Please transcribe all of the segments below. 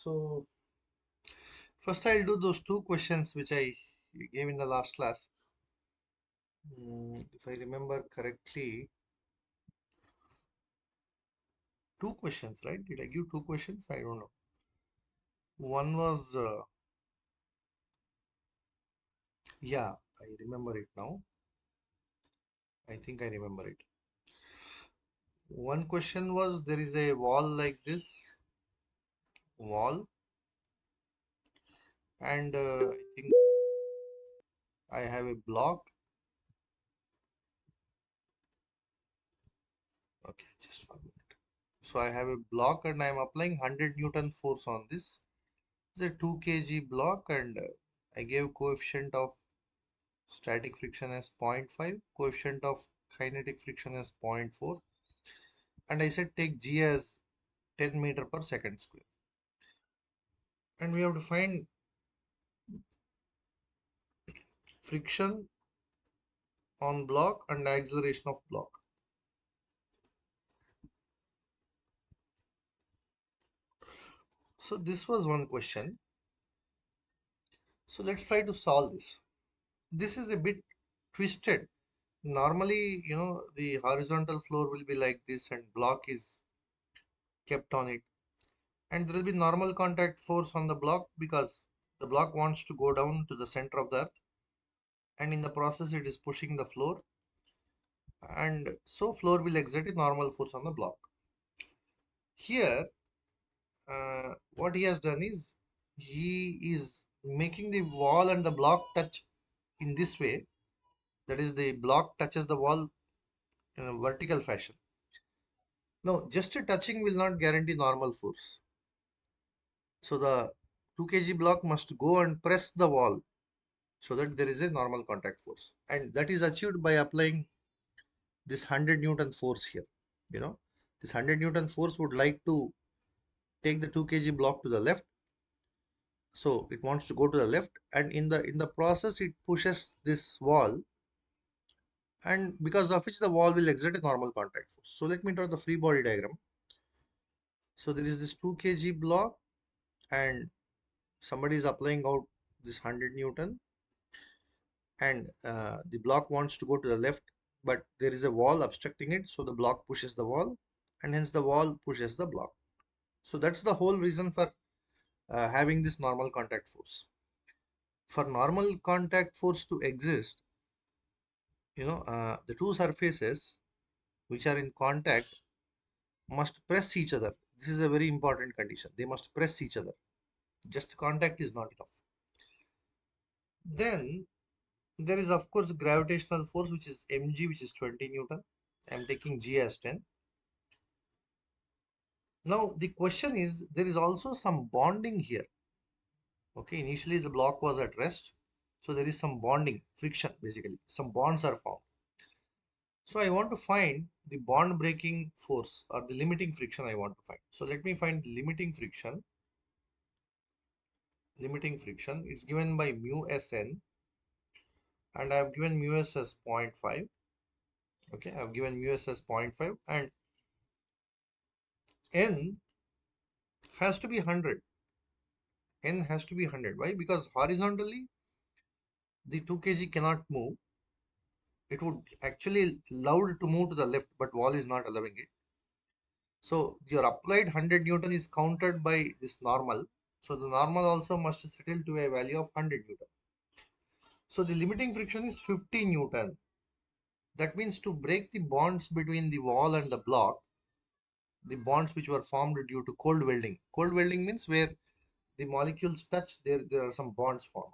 So first I'll do those two questions which I gave in the last class. If I remember correctly, two questions, right? Did I give two questions? I don't know. One was, yeah, I remember it now. I think I remember it. One question was there is a wall like this, wall, and I think I have a block. Okay, just 1 minute. So I have a block and I'm applying 100 Newton force on this. It's a 2 kg block and I gave coefficient of static friction as 0.5, coefficient of kinetic friction as 0.4, and I said take G as 10 meter per second square. And we have to find friction on block and acceleration of block. So this was one question. So let's try to solve this. This is a bit twisted. Normally, the horizontal floor will be like this and block is kept on it. And there will be normal contact force on the block because the block wants to go down to the center of the earth, and in the process it is pushing the floor, and so floor will exert a normal force on the block. Here what he has done is he is making the wall and the block touch in this way, that is the block touches the wall in a vertical fashion. Now just a touching will not guarantee normal force, so the 2 kg block must go and press the wall so that there is a normal contact force, and that is achieved by applying this 100 Newton force here. This 100 Newton force would like to take the 2 kg block to the left, so it wants to go to the left, and in the process it pushes this wall, and because of which the wall will exert a normal contact force. So let me draw the free body diagram. So there is this 2 kg block and somebody is applying out this 100 Newton, and the block wants to go to the left, but there is a wall obstructing it, so the block pushes the wall, and hence the wall pushes the block. So that's the whole reason for having this normal contact force. For normal contact force to exist, the two surfaces which are in contact must press each other. This is a very important condition. They must press each other. Just contact is not enough. Then there is of course gravitational force, which is mg, which is 20 Newton. I am taking G as 10. Now the question is, there is also some bonding here. Okay, initially the block was at rest, so there is some bonding, friction, basically some bonds are formed. So I want to find the bond breaking force or the limiting friction I want to find. So let me find limiting friction. Limiting friction is given by mu Sn, and I have given mu s as 0.5. Okay, I have given mu s as 0.5, and n has to be 100. N has to be 100. Why? Because horizontally the 2 kg cannot move. It would actually allowed to move to the left, but wall is not allowing it. So your applied 100 Newton is countered by this normal. So the normal also must settle to a value of 100 Newton. So the limiting friction is 50 Newton. That means to break the bonds between the wall and the block, the bonds which were formed due to cold welding. Cold welding means where the molecules touch, there are some bonds formed.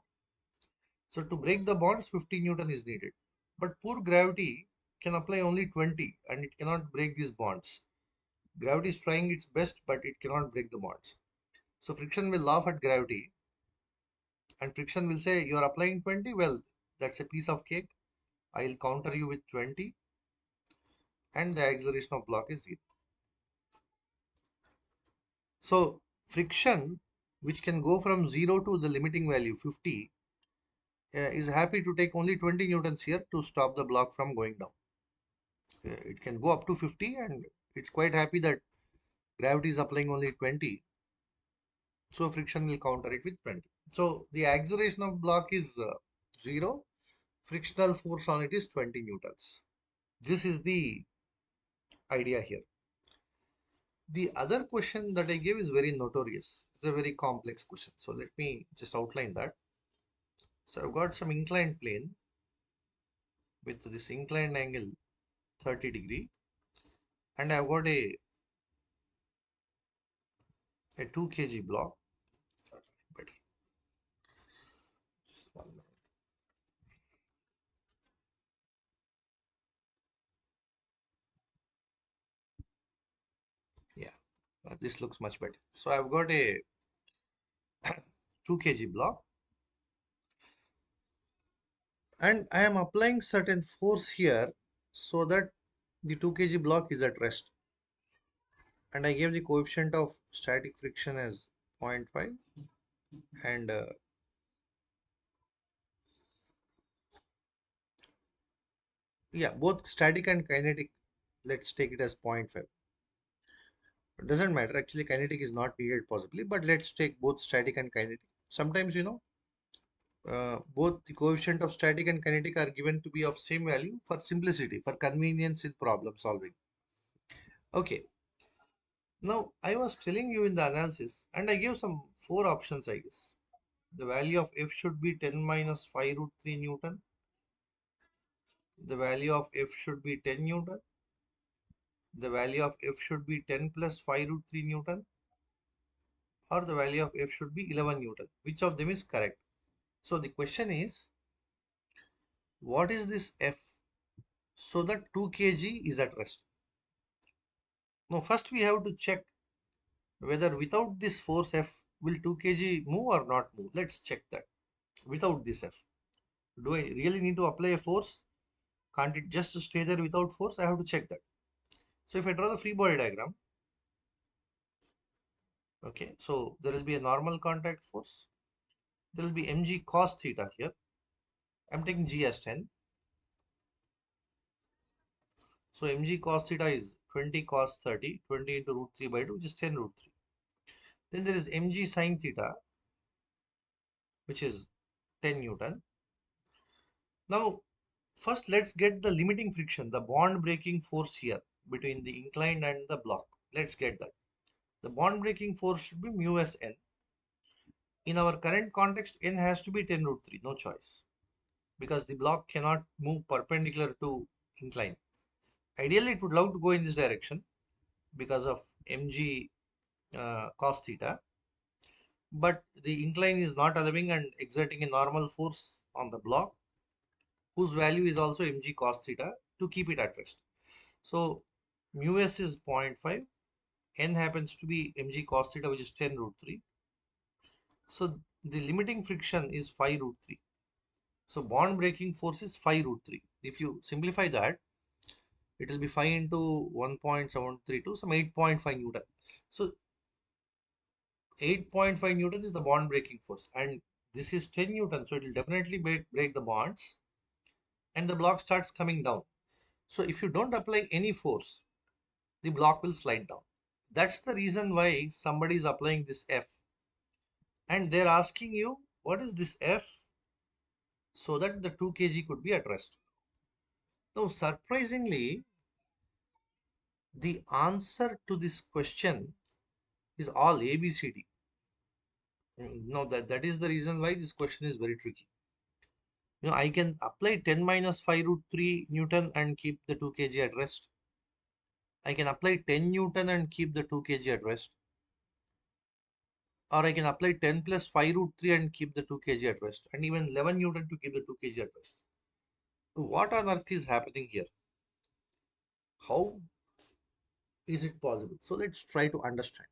So to break the bonds, 50 Newton is needed. But poor gravity can apply only 20 and it cannot break these bonds. Gravity is trying its best, but it cannot break the bonds. So friction will laugh at gravity, and friction will say, you are applying 20, well, that's a piece of cake. I'll counter you with 20, and the acceleration of block is 0. So friction, which can go from 0 to the limiting value 50, is happy to take only 20 newtons here to stop the block from going down. It can go up to 50, and it's quite happy that gravity is applying only 20. So friction will counter it with 20. So the acceleration of block is 0. Frictional force on it is 20 newtons. This is the idea here. The other question that I gave is very notorious. It's a very complex question. So let me just outline that. So I've got some inclined plane with this inclined angle 30 degree, and I've got a 2 kg block. Better. Just 1 minute. Yeah, this looks much better. So I've got a 2 kg block, and I am applying certain force here so that the 2 kg block is at rest, and I gave the coefficient of static friction as 0.5, and yeah, both static and kinetic, let's take it as 0.5. It doesn't matter, actually kinetic is not needed possibly, but let's take both static and kinetic. Sometimes both the coefficient of static and kinetic are given to be of same value for simplicity, for convenience in problem solving. Okay, now I was telling you in the analysis, and I gave some 4 options, I guess. The value of F should be 10 minus 5 root 3 Newton. The value of F should be 10 Newton. The value of F should be 10 plus 5 root 3 Newton. Or the value of F should be 11 Newton. Which of them is correct? So the question is, what is this F so that 2 kg is at rest? Now first we have to check whether without this force F will 2 kg move or not move. Let's check that. Without this F, do I really need to apply a force? Can't it just stay there without force? I have to check that. So if I draw the free body diagram, okay, so there will be a normal contact force. There will be mg cos theta here. I'm taking g as 10. So mg cos theta is 20 cos 30, 20 into root 3 by 2, which is 10 root 3. Then there is mg sin theta, which is 10 Newton. Now, first let's get the limiting friction, the bond breaking force here between the inclined and the block. Let's get that. The bond breaking force should be mu s n. In our current context, n has to be 10 root 3, no choice, because the block cannot move perpendicular to incline. Ideally, it would love to go in this direction because of mg cos theta, but the incline is not allowing and exerting a normal force on the block, whose value is also mg cos theta, to keep it at rest. So mu s is 0.5, n happens to be mg cos theta, which is 10 root 3. So the limiting friction is 5 root 3. So bond breaking force is 5 root 3. If you simplify that, it will be 5 into 1.732, some 8.5 Newton. So 8.5 Newton is the bond breaking force, and this is 10 Newton, so it will definitely break the bonds, and the block starts coming down. So if you don't apply any force, the block will slide down. That's the reason why somebody is applying this F, and they're asking you what is this F so that the 2 kg could be at rest. Now surprisingly, the answer to this question is all ABCD. Now that is the reason why this question is very tricky. I can apply 10 minus 5 root 3 Newton and keep the 2 kg at rest. I can apply 10 Newton and keep the 2 kg at rest. Or I can apply 10 plus 5 root 3 and keep the 2 kg at rest. And even 11 Newton to keep the 2 kg at rest. What on earth is happening here? How is it possible? So let's try to understand.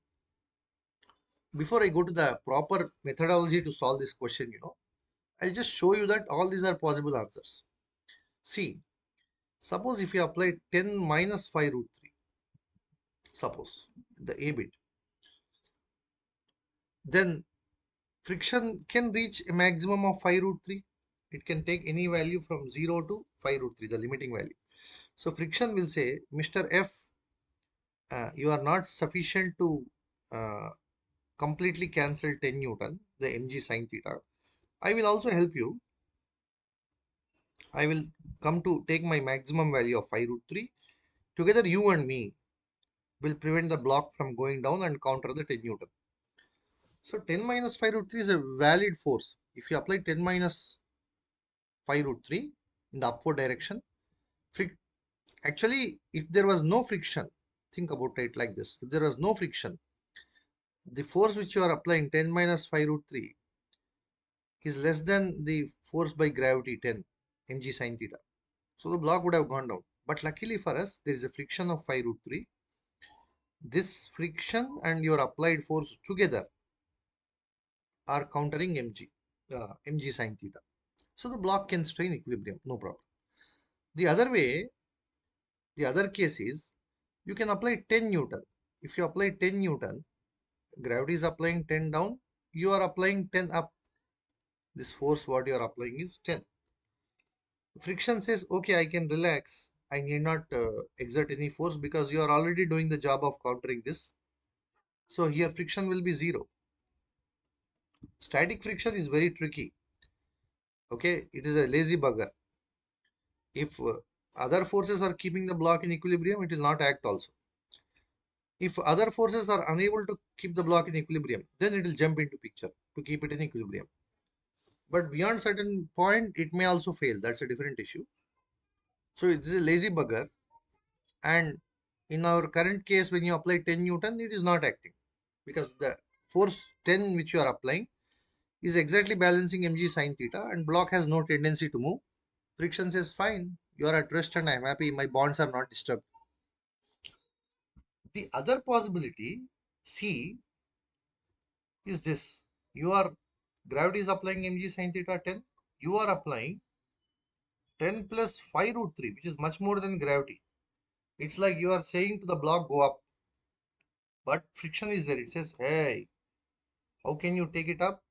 Before I go to the proper methodology to solve this question, I'll just show you that all these are possible answers. See, suppose if you apply 10 minus 5 root 3, suppose the A bit, then friction can reach a maximum of 5 root 3. It can take any value from 0 to 5 root 3, the limiting value. So friction will say, Mr. F, you are not sufficient to uh, completely cancel 10 Newton, the mg sine theta. I will also help you. I will come to take my maximum value of 5 root 3. Together you and me will prevent the block from going down and counter the 10 Newton. So 10 minus 5 root 3 is a valid force. If you apply 10 minus 5 root 3 in the upward direction, actually if there was no friction, think about it like this. If there was no friction, the force which you are applying 10 minus 5 root 3 is less than the force by gravity 10 mg sine theta. So the block would have gone down. But luckily for us, there is a friction of 5 root 3. This friction and your applied force together are countering mg sine theta. So the block can stay in equilibrium, no problem. The other way, the other case is you can apply 10 Newton. If you apply 10 Newton, gravity is applying 10 down, you are applying 10 up. This force what you are applying is 10. Friction says, okay, I can relax. I need not exert any force because you are already doing the job of countering this. So here friction will be 0. Static friction is very tricky. Okay, it is a lazy bugger. If other forces are keeping the block in equilibrium, it will not act also. If other forces are unable to keep the block in equilibrium, then it will jump into picture to keep it in equilibrium. But beyond certain point, it may also fail. That's a different issue. So it is a lazy bugger. And in our current case, when you apply 10 Newton, it is not acting because the force 10 which you are applying is exactly balancing mg sine theta and block has no tendency to move. Friction says, fine, you are at rest and I am happy, my bonds are not disturbed. The other possibility, C, is this. Gravity is applying mg sine theta 10. You are applying 10 plus 5 root 3, which is much more than gravity. It's like you are saying to the block, go up. But friction is there. It says, hey, how can you take it up?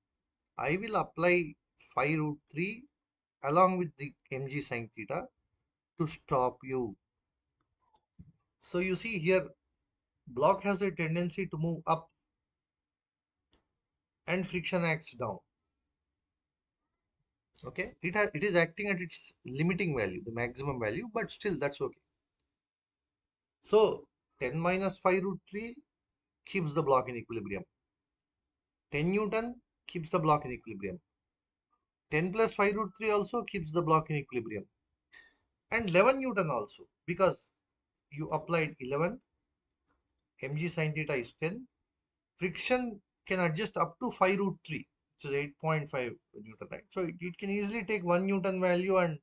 I will apply 5 root 3 along with the mg sine theta to stop you. So you see here, block has a tendency to move up and friction acts down. Okay, it is acting at its limiting value, the maximum value, but still that's okay. So 10 minus 5 root 3 keeps the block in equilibrium. 10 Newton keeps the block in equilibrium. 10 plus 5 root 3 also keeps the block in equilibrium. And 11 Newton also, because you applied 11, mg sine theta is 10. Friction can adjust up to 5 root 3, which is 8.5 Newton, right? So it can easily take 1 Newton value and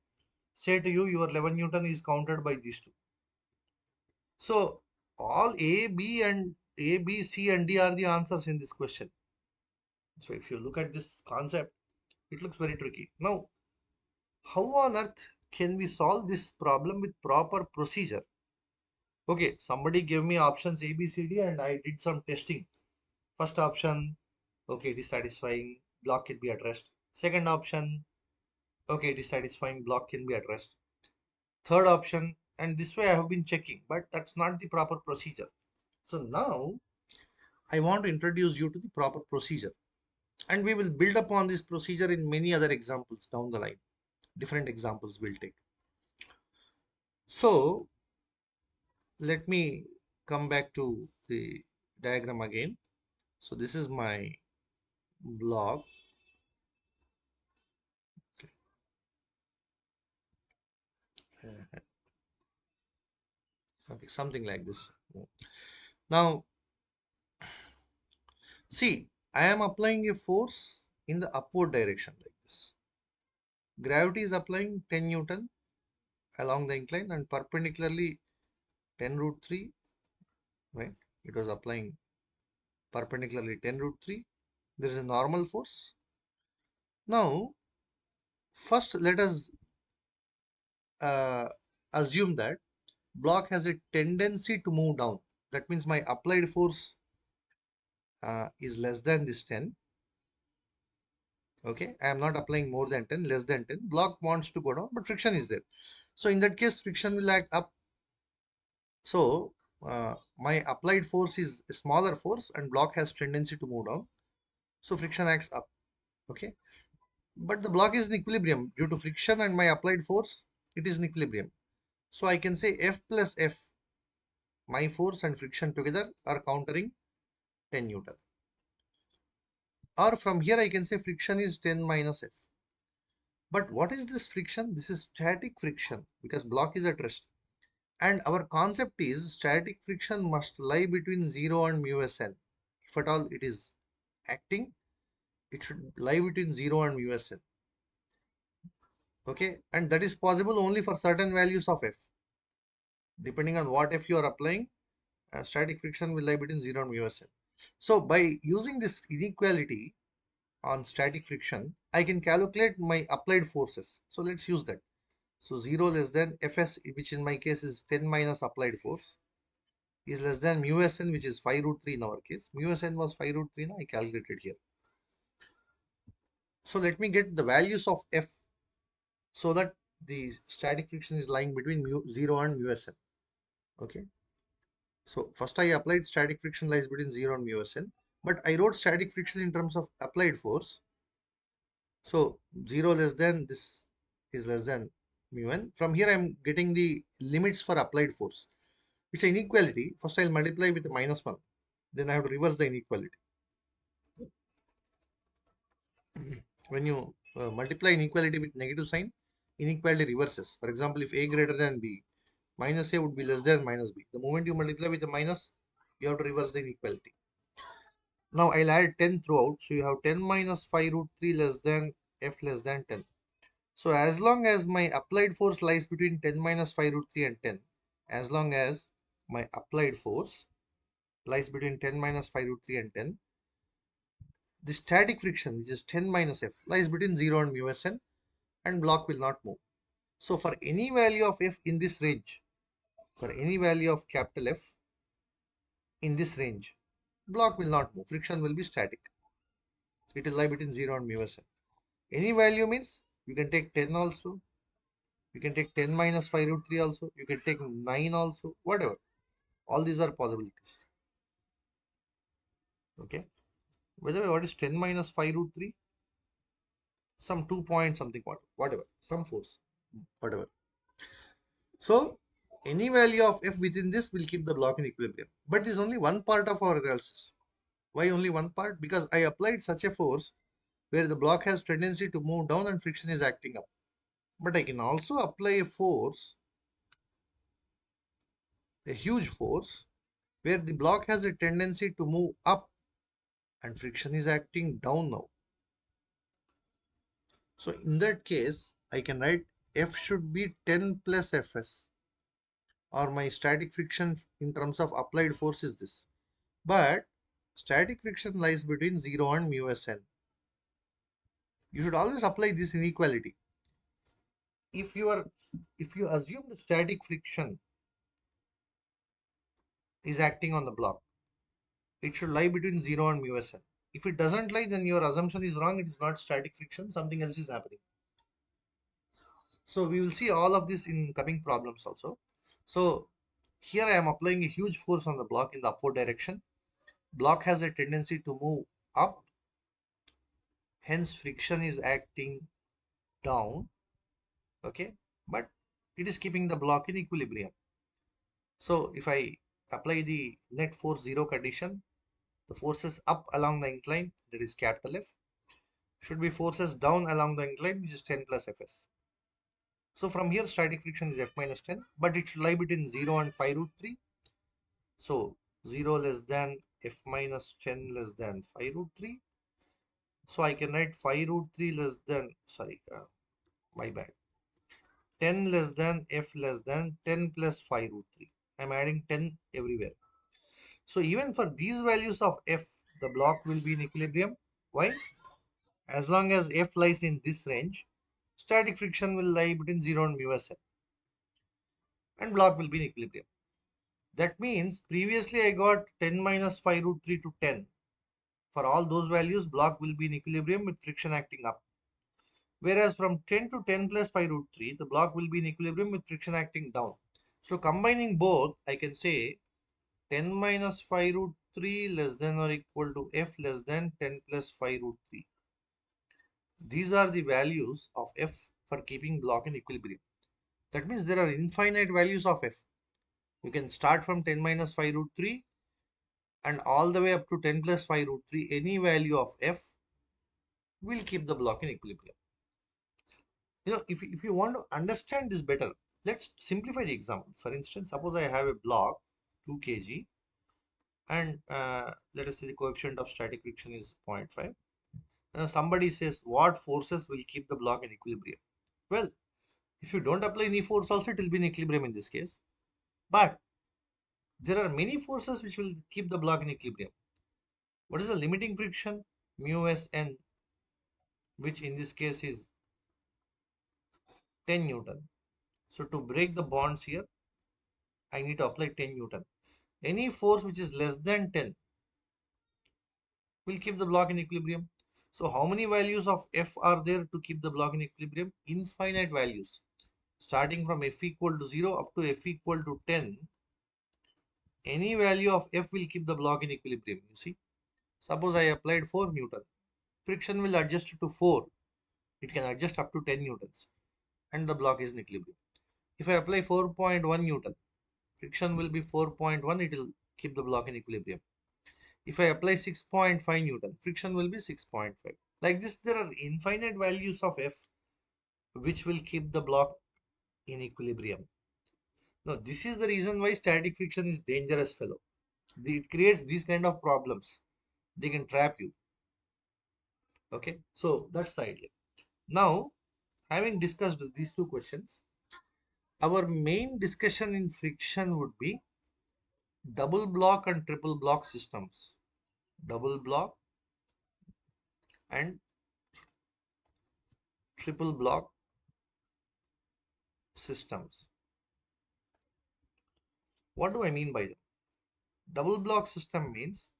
say to you, your 11 Newton is countered by these two. So all A, B, C and D are the answers in this question. So if you look at this concept, it looks very tricky. Now, how on earth can we solve this problem with proper procedure? Okay, somebody gave me options A, B, C, D and I did some testing. First option, okay, it is satisfying, block can be addressed. Second option, okay, it is satisfying, block can be addressed. Third option, and this way I have been checking, but that's not the proper procedure. So now I want to introduce you to the proper procedure. And we will build upon this procedure in many other examples down the line. Different examples we'll take. So let me come back to the diagram again. So this is my block. Okay, something like this. Now, see, I am applying a force in the upward direction like this. Gravity is applying 10 Newton along the incline and perpendicularly 10 root 3, right? It was applying perpendicularly 10 root 3. There is a normal force. Now, first let us assume that block has a tendency to move down. That means my applied force is less than this 10. Okay, I am not applying more than 10, less than 10. Block wants to go down, but friction is there. So in that case, friction will act up. So my applied force is a smaller force and block has tendency to move down. So friction acts up. Okay. But the block is in equilibrium due to friction and my applied force, it is in equilibrium. So I can say F plus F, my force and friction together are countering 10 Newton. Or from here I can say friction is 10 minus F. But what is this friction? This is static friction because block is at rest. And our concept is static friction must lie between 0 and mu Sn. If at all it is acting, it should lie between 0 and mu Sn. Okay, and that is possible only for certain values of F. Depending on what F you are applying, static friction will lie between 0 and mu Sn. So by using this inequality on static friction, I can calculate my applied forces. So let's use that. So 0 less than Fs, which in my case is 10 minus applied force, is less than mu Sn, which is 5 root 3 in our case. Mu Sn was 5 root 3, now I calculated here. So let me get the values of F so that the static friction is lying between 0 and mu Sn. Okay. So first I applied static friction lies between 0 and mu Sn, but I wrote static friction in terms of applied force. So 0 less than this is less than mu n. From here I am getting the limits for applied force. It's an inequality. First I'll multiply with a minus 1. Then I have to reverse the inequality. When you multiply inequality with negative sign, inequality reverses. For example, if a greater than b, minus a would be less than minus b. The moment you multiply with a minus, you have to reverse the inequality. Now I'll add 10 throughout. So you have 10 minus 5 root 3 less than f less than 10. So as long as my applied force lies between 10 minus 5 root 3 and 10, as long as my applied force lies between 10 minus 5 root 3 and 10, the static friction, which is 10 minus f, lies between 0 and mu Sn, and block will not move. So for any value of f in this range, for any value of capital F in this range, block will not move. Friction will be static. It will lie between 0 and mu Sn. Any value means you can take 10 also, you can take 10 minus 5 root 3 also, you can take 9 also, whatever. All these are possibilities. Okay. By the way, what is 10 minus 5 root 3? Some 2 point something, whatever, some force, whatever. So any value of f within this will keep the block in equilibrium. But it is only one part of our analysis. Why only one part? Because I applied such a force where the block has tendency to move down and friction is acting up. But I can also apply a force, a huge force, where the block has a tendency to move up and friction is acting down now. So in that case, I can write F should be 10 plus Fs, or my static friction in terms of applied force is this. But static friction lies between 0 and mu Sn. You should always apply this inequality. If you assume the static friction is acting on the block, it should lie between 0 and mu Sn. If it doesn't lie, then your assumption is wrong. It is not static friction. Something else is happening. So we will see all of this in coming problems also. So here I am applying a huge force on the block in the upward direction. Block has a tendency to move up. Hence friction is acting down. Okay. But it is keeping the block in equilibrium. So if I apply the net force 0 condition, the forces up along the incline, that is capital F, should be forces down along the incline, which is 10 plus Fs. So from here static friction is F minus 10, but it should lie between 0 and 5 root 3. So 0 less than F minus 10 less than 5 root 3. So I can write 5 root 3 less than, sorry, my bad. 10 less than F less than 10 plus 5 root 3. I'm adding 10 everywhere. So even for these values of F, the block will be in equilibrium. Why? As long as F lies in this range, static friction will lie between 0 and mu Sn, and block will be in equilibrium. That means previously I got 10 minus 5 root 3 to 10. For all those values, block will be in equilibrium with friction acting up. Whereas from 10 to 10 plus 5 root 3, the block will be in equilibrium with friction acting down. So combining both, I can say 10 minus 5 root 3 less than or equal to f less than 10 plus 5 root 3. These are the values of f for keeping block in equilibrium. That means there are infinite values of f. You can start from 10 minus 5 root 3 and all the way up to 10 plus 5 root 3. Any value of f will keep the block in equilibrium. If you want to understand this better, let's simplify the example. For instance, suppose I have a block 2 kg and let us say the coefficient of static friction is 0.5. Now somebody says what forces will keep the block in equilibrium? Well, if you don't apply any force also, it will be in equilibrium in this case. But there are many forces which will keep the block in equilibrium. What is the limiting friction? Mu s n, which in this case is 10 Newton. So to break the bonds here, I need to apply 10 Newton. Any force which is less than 10 will keep the block in equilibrium. So how many values of f are there to keep the block in equilibrium? Infinite values. Starting from f equal to 0 up to f equal to 10, any value of f will keep the block in equilibrium. You see, suppose I applied 4 Newton. Friction will adjust to 4. It can adjust up to 10 Newtons and the block is in equilibrium. If I apply 4.1 Newton, friction will be 4.1. It will keep the block in equilibrium. If I apply 6.5 Newton, friction will be 6.5. Like this, there are infinite values of f which will keep the block in equilibrium. Now, this is the reason why static friction is dangerous, fellow. It creates these kind of problems. They can trap you. Okay, so that's the idea. Now, having discussed these two questions, our main discussion in friction would be double block and triple block systems. Double block and triple block systems. What do I mean by that? Double block system means,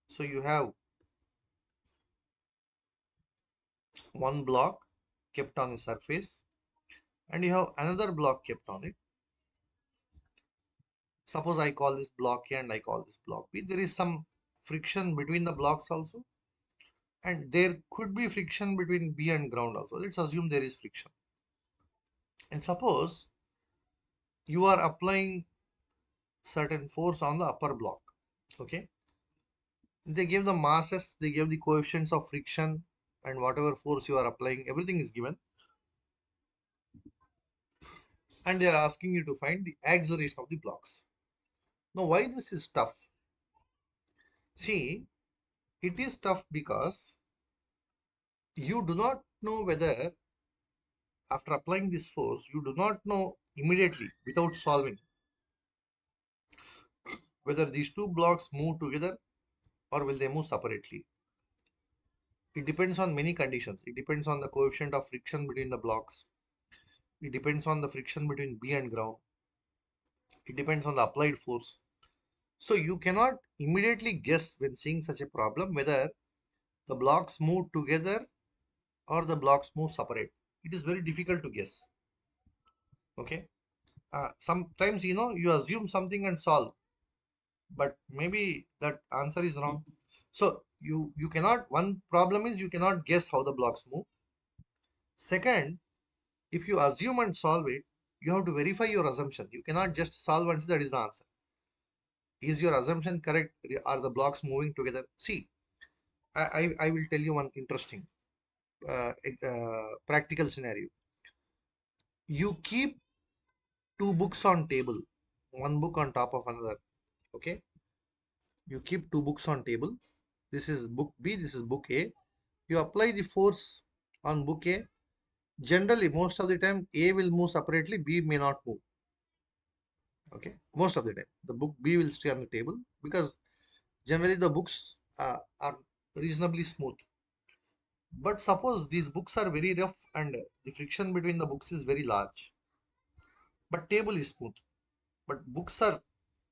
so you have one block kept on a surface and you have another block kept on it. Suppose I call this block A and I call this block B. There is some friction between the blocks also, and there could be friction between B and ground also. Let's assume there is friction. And suppose you are applying certain force on the upper block. Okay, they give the masses, they give the coefficients of friction, and whatever force you are applying, everything is given, and they are asking you to find the acceleration of the blocks. Now, why this is tough? See, it is tough because you do not know whether after applying this force, you do not know immediately without solving whether these two blocks move together or will they move separately. It depends on many conditions. It depends on the coefficient of friction between the blocks. It depends on the friction between B and ground. It depends on the applied force. So you cannot immediately guess when seeing such a problem whether the blocks move together or the blocks move separate. It is very difficult to guess. Okay. Sometimes you assume something and solve, but maybe that answer is wrong. So you cannot, one problem is you cannot guess how the blocks move. Second, if you assume and solve it, you have to verify your assumption. You cannot just solve and say that is the answer. Is your assumption correct? Are the blocks moving together? See, I will tell you one interesting practical scenario. You keep two books on table, one book on top of another. Okay, you keep two books on table. This is book B, this is book A. You apply the force on book A. Generally, most of the time, A will move separately, B may not move. Okay, most of the time, the book B will stay on the table because generally the books are reasonably smooth. But suppose these books are very rough and the friction between the books is very large, but table is smooth. But books are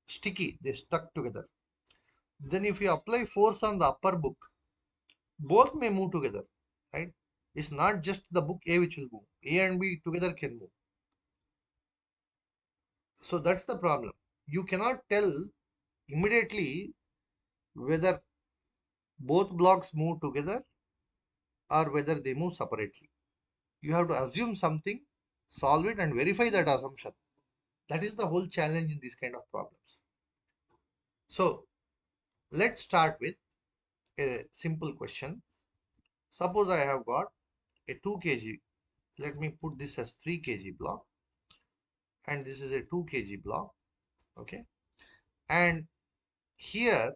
sticky, they stuck together. Then if you apply force on the upper book, both may move together, right? It's not just the book A which will move. A and B together can move. So that's the problem. You cannot tell immediately whether both blocks move together or whether they move separately. You have to assume something, solve it, and verify that assumption. That is the whole challenge in these kind of problems. So let's start with a simple question. Suppose I have got a 2 kg. Let me put this as 3 kg block, and this is a 2 kg block. Okay. And here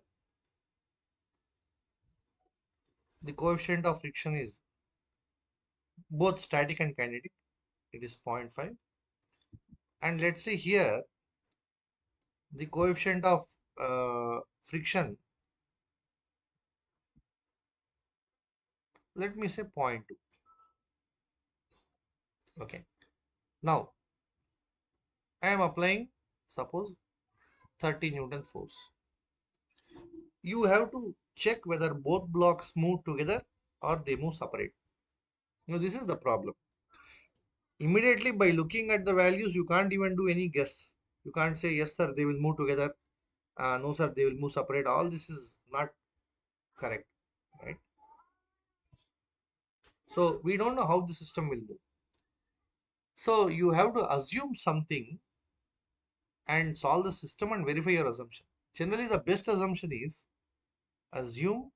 the coefficient of friction is both static and kinetic. It is 0.5. And let's say here the coefficient of friction, let me say 0.2. Okay. Now I am applying, suppose, 30 Newton force. You have to check whether both blocks move together or they move separate. Now this is the problem. Immediately by looking at the values, you can't even do any guess. You can't say yes sir they will move together, no sir they will move separate. All this is not correct, right? So we don't know how the system will move. So you have to assume something and solve the system and verify your assumption. Generally the best assumption is assume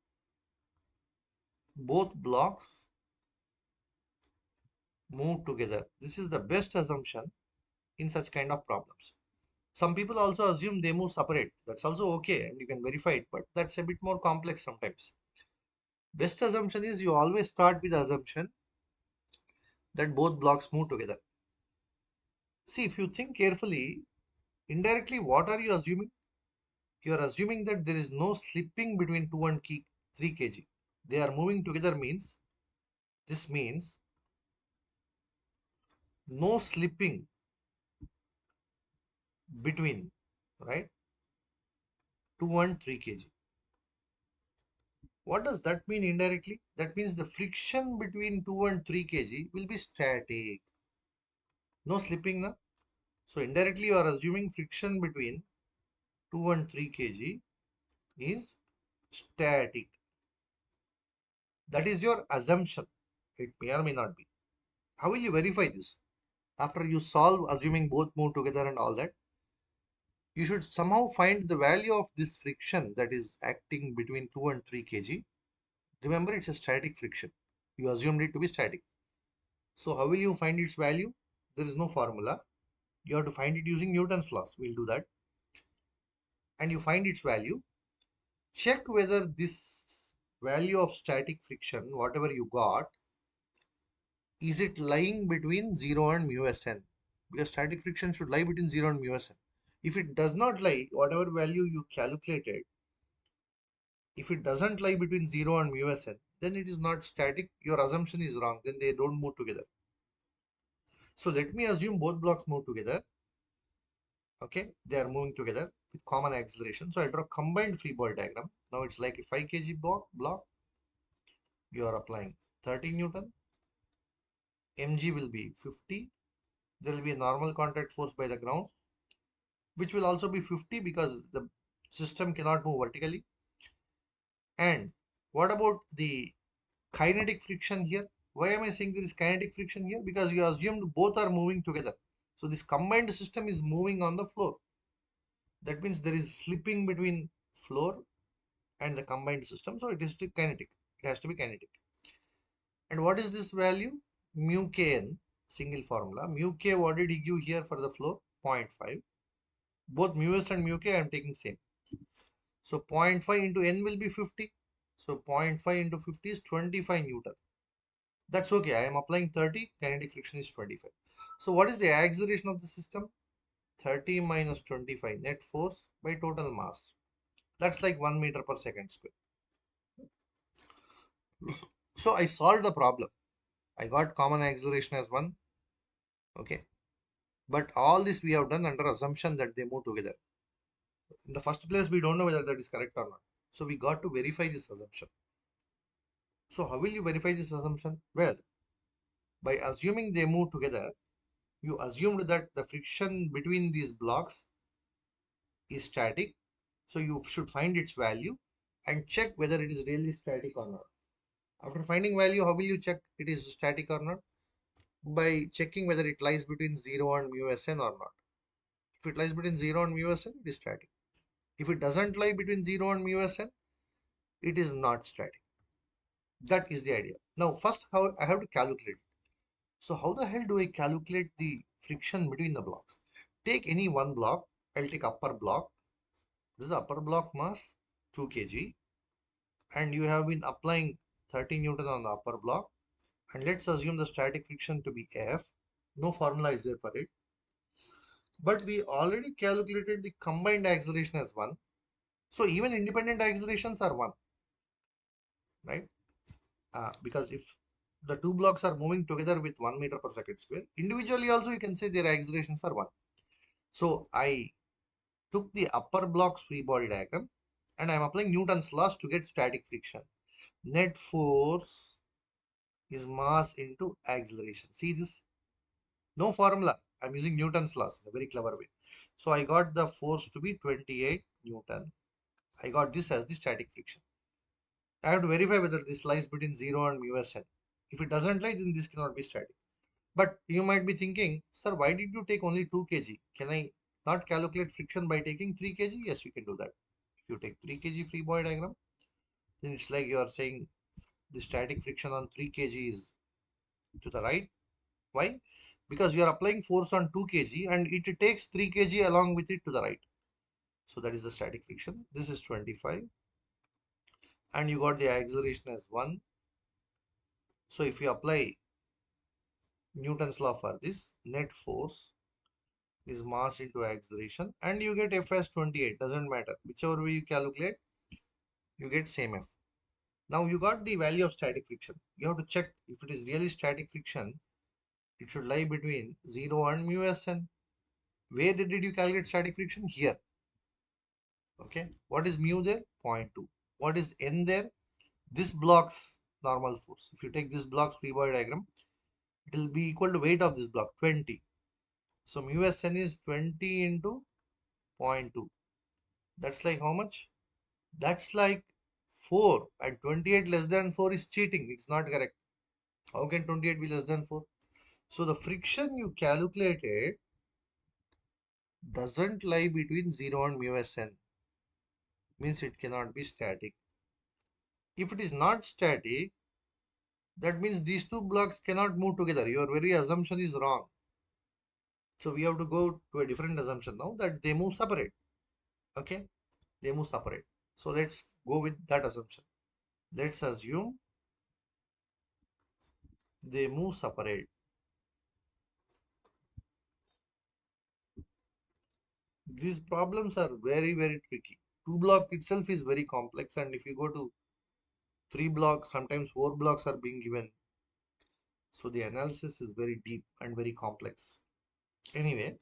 both blocks move together. This is the best assumption in such kind of problems. Some people also assume they move separate. That's also okay and you can verify it, but that's a bit more complex sometimes. Best assumption is you always start with the assumption that both blocks move together. See, if you think carefully, indirectly, what are you assuming? You are assuming that there is no slipping between 2 and 3 kg. They are moving together means, this means no slipping between, right, 2 and 3 kg. What does that mean indirectly? That means the friction between 2 and 3 kg will be static. No slipping now. So indirectly you are assuming friction between 2 and 3 kg is static. That is your assumption. It may or may not be. How will you verify this? After you solve assuming both move together and all that, you should somehow find the value of this friction that is acting between 2 and 3 kg. Remember, it's a static friction. You assumed it to be static. So how will you find its value? There is no formula. You have to find it using Newton's laws. We'll do that. And you find its value. Check whether this value of static friction, whatever you got, is it lying between 0 and mu Sn? Because static friction should lie between 0 and mu Sn. If it does not lie, whatever value you calculated, if it doesn't lie between 0 and mu Sn, then it is not static. Your assumption is wrong. Then they don't move together. So let me assume both blocks move together. Okay, they are moving together with common acceleration. So I'll draw combined free body diagram. Now it's like a 5 kg block. You are applying 30 Newton. Mg will be 50. There will be a normal contact force by the ground, which will also be 50 because the system cannot move vertically. And what about the kinetic friction here? Why am I saying there is kinetic friction here? Because you assumed both are moving together. So this combined system is moving on the floor. That means there is slipping between floor and the combined system. So it is kinetic. It has to be kinetic. And what is this value? Mu kn, single formula. Mu k, what did he give here for the floor? 0.5. Both mu s and mu k I am taking same. So 0.5 into n will be 50. So 0.5 into 50 is 25 Newton. That's okay. I am applying 30. Kinetic friction is 25. So what is the acceleration of the system? 30 minus 25 net force by total mass. That's like 1 meter per second square. So I solved the problem. I got common acceleration as 1. Okay. But all this we have done under assumption that they move together. In the first place, we don't know whether that is correct or not. So we got to verify this assumption. So how will you verify this assumption? Well, by assuming they move together, you assumed that the friction between these blocks is static. So you should find its value and check whether it is really static or not. After finding value, how will you check it is static or not? By checking whether it lies between 0 and mu sn or not. If it lies between 0 and mu sn, it is static. If it doesn't lie between 0 and mu sn, it is not static. That is the idea. Now, first, how I have to calculate. So, how the hell do I calculate the friction between the blocks? Take any one block. I'll take upper block. This is the upper block mass, 2 kg. And you have been applying 30 Newton on the upper block. And let's assume the static friction to be F. No formula is there for it. But we already calculated the combined acceleration as 1. So, even independent accelerations are 1, right? Because if the two blocks are moving together with 1 meter per second square, individually also you can say their accelerations are 1. So I took the upper block's free body diagram and I'm applying Newton's laws to get static friction. Net force is mass into acceleration. See this? No formula. I'm using Newton's laws in a very clever way. So I got the force to be 28 Newton. I got this as the static friction. I have to verify whether this lies between 0 and mu sn. If it doesn't lie, then this cannot be static. But you might be thinking, sir, why did you take only 2 kg? Can I not calculate friction by taking 3 kg? Yes, you can do that. If you take 3 kg free body diagram, then it's like you are saying the static friction on 3 kg is to the right. Why? Because you are applying force on 2 kg and it takes 3 kg along with it to the right. So that is the static friction. This is 25. And you got the acceleration as 1. So if you apply Newton's law for this, net force is mass into acceleration and you get F as 28. Doesn't matter. Whichever way you calculate, you get same F. Now you got the value of static friction. You have to check if it is really static friction. It should lie between 0 and mu Sn. Where did you calculate static friction? Here. Okay. What is mu there? 0.2. What is N there? This block's normal force. If you take this block's free body diagram, it will be equal to weight of this block, 20. So mu Sn is 20 into 0.2. That's like how much? That's like 4, and 28 less than 4 is cheating. It's not correct. How can 28 be less than 4? So the friction you calculated doesn't lie between 0 and mu Sn. Means it cannot be static. If it is not static, that means these two blocks cannot move together. Your very assumption is wrong. So we have to go to a different assumption now that they move separate. Okay, they move separate. So let's go with that assumption. Let's assume they move separate. These problems are very, very tricky. Two block itself is very complex, and if you go to 3 blocks, sometimes 4 blocks are being given. So the analysis is very deep and very complex. Anyway,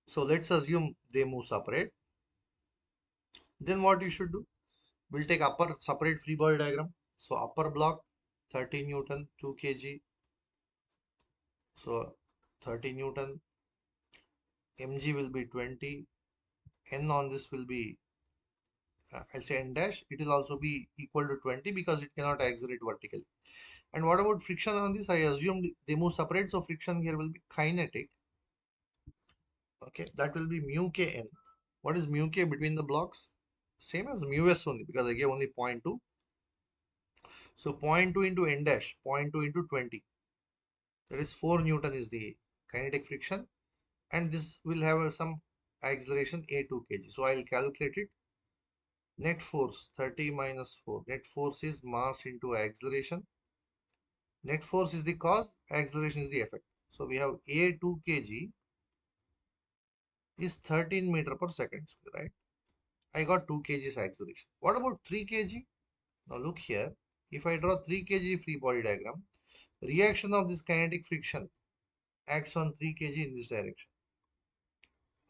so let's assume they move separate. Then what you should do? We'll take upper separate free body diagram. So upper block 30 Newton, 2 kg. So 30 Newton, mg will be 20. N on this will be I'll say n dash. It will also be equal to 20 because it cannot accelerate vertically. And what about friction on this? I assumed they move separate, so friction here will be kinetic. Okay, that will be mu kn. What is mu k between the blocks? Same as mu s only because I gave only 0.2. So 0.2 into n dash, 0.2 into 20. That is 4 Newton is the kinetic friction. And this will have some acceleration a2 kg. So I'll calculate it. Net force 30 minus 4. Net force is mass into acceleration. Net force is the cause, acceleration is the effect. So we have a2 kg is 13 meter per second square, right? I got 2 kg's acceleration. What about 3 kg? Now look here. If I draw 3 kg free body diagram, reaction of this kinetic friction acts on 3 kg in this direction.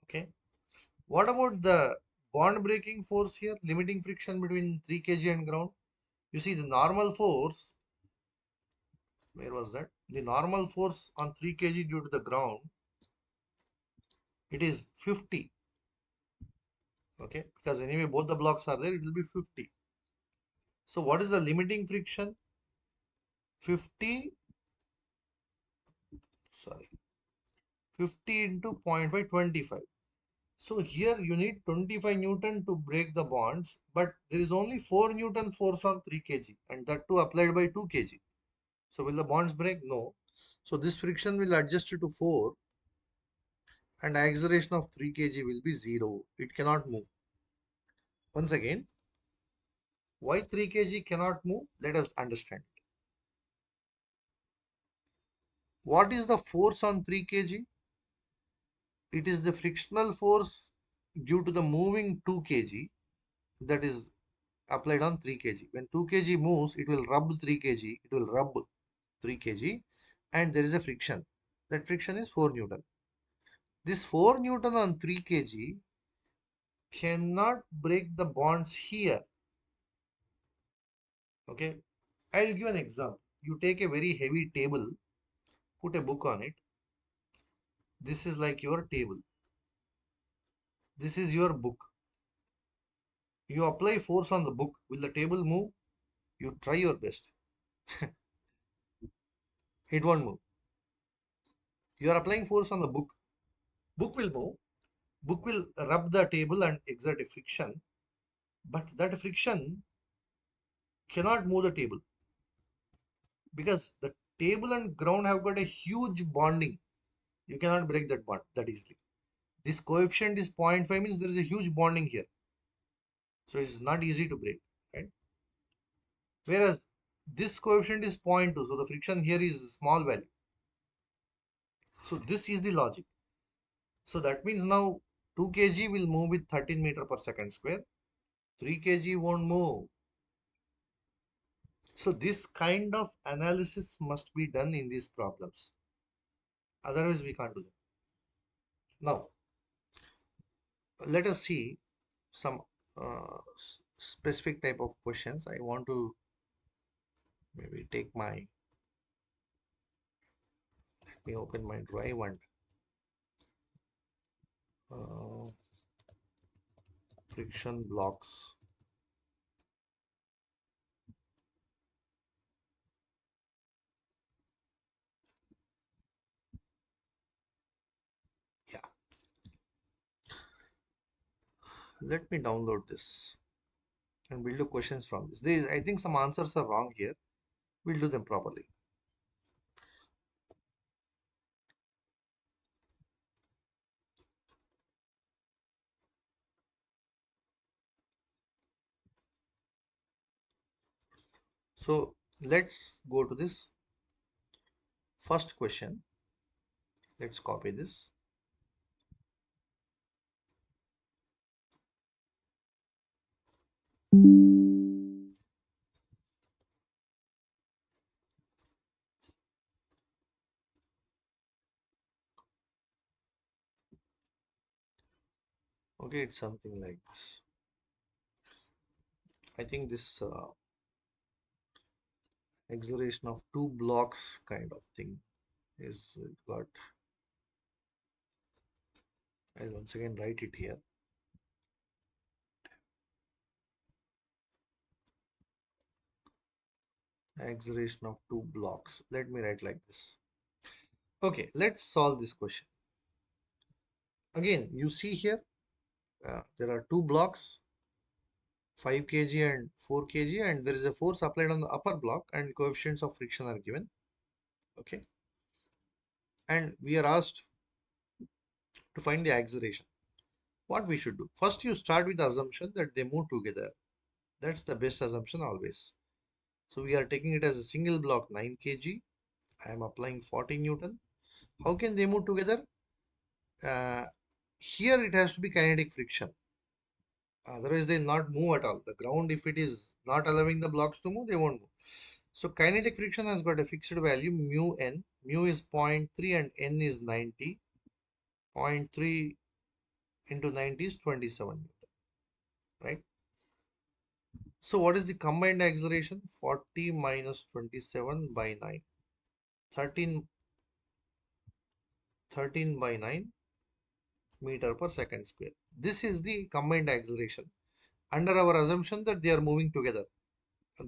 Okay. What about the bond breaking force here, limiting friction between 3 kg and ground? You see the normal force, where was that? The normal force on 3 kg due to the ground it is 50. Okay, because anyway both the blocks are there, it will be 50. So what is the limiting friction? 50, sorry, 50 into 0.5, 25. So here you need 25 Newton to break the bonds, but there is only 4 Newton force on 3 kg, and that too applied by 2 kg. So will the bonds break? No. So this friction will adjust to 4, and acceleration of 3 kg will be 0. It cannot move. Once again, why 3 kg cannot move? Let us understand. What is the force on 3 kg? It is the frictional force due to the moving 2 kg that is applied on 3 kg. When 2 kg moves, it will rub 3 kg. It will rub 3 kg, and there is a friction. That friction is 4 Newton. This 4 Newton on 3 kg cannot break the bonds here. Okay, I'll give an example. You take a very heavy table, put a book on it. This is like your table. This is your book. You apply force on the book. Will the table move? You try your best. It won't move. You are applying force on the book. Book will move. Book will rub the table and exert a friction. But that friction cannot move the table because the table and ground have got a huge bonding. You cannot break that bond that easily. This coefficient is 0.5, means there is a huge bonding here. So it's not easy to break, right? Whereas this coefficient is 0.2, so the friction here is small value. So this is the logic. So that means now 2 kg will move with 13 meter per second square. 3 kg won't move. So this kind of analysis must be done in these problems. Otherwise we can't do that. Now let us see some specific type of questions. I want to maybe take my, let me open my drive and uh, friction blocks. Yeah, let me download this and we'll do questions from this. I think some answers are wrong here. We'll do them properly. So let's go to this first question. Let's copy this. Okay, it's something like this. I think this acceleration of two blocks kind of thing is got. I'll once again write it here. Acceleration of two blocks. Let me write like this. Okay, let's solve this question. Again, you see here, there are two blocks, 5 kg and 4 kg, and there is a force applied on the upper block and coefficients of friction are given. Okay, and we are asked to find the acceleration. What we should do? First, you start with the assumption that they move together. That's the best assumption always. So we are taking it as a single block 9 kg. I am applying 40 Newton. How can they move together? Uh, Here it has to be kinetic friction. Otherwise, they will not move at all. The ground, if it is not allowing the blocks to move, they won't move. So kinetic friction has got a fixed value mu n. Mu is 0.3 and n is 90. 0.3 into 90 is 27 Newton, right? So what is the combined acceleration? 40 minus 27 by 9. 13 by 9. meter per second square. This is the combined acceleration under our assumption that they are moving together.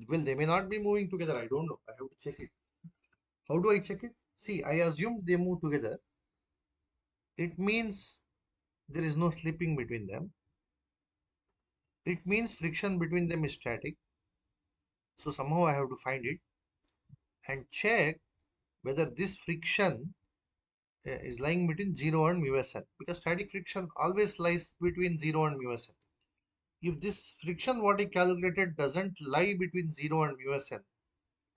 Well, they may not be moving together. I don't know. I have to check it. How do I check it? See, I assume they move together. It means there is no slipping between them. It means friction between them is static. So somehow I have to find it and check whether this friction is lying between 0 and mu s n, because static friction always lies between 0 and mu s n. If this friction what I calculated doesn't lie between 0 and mu s n,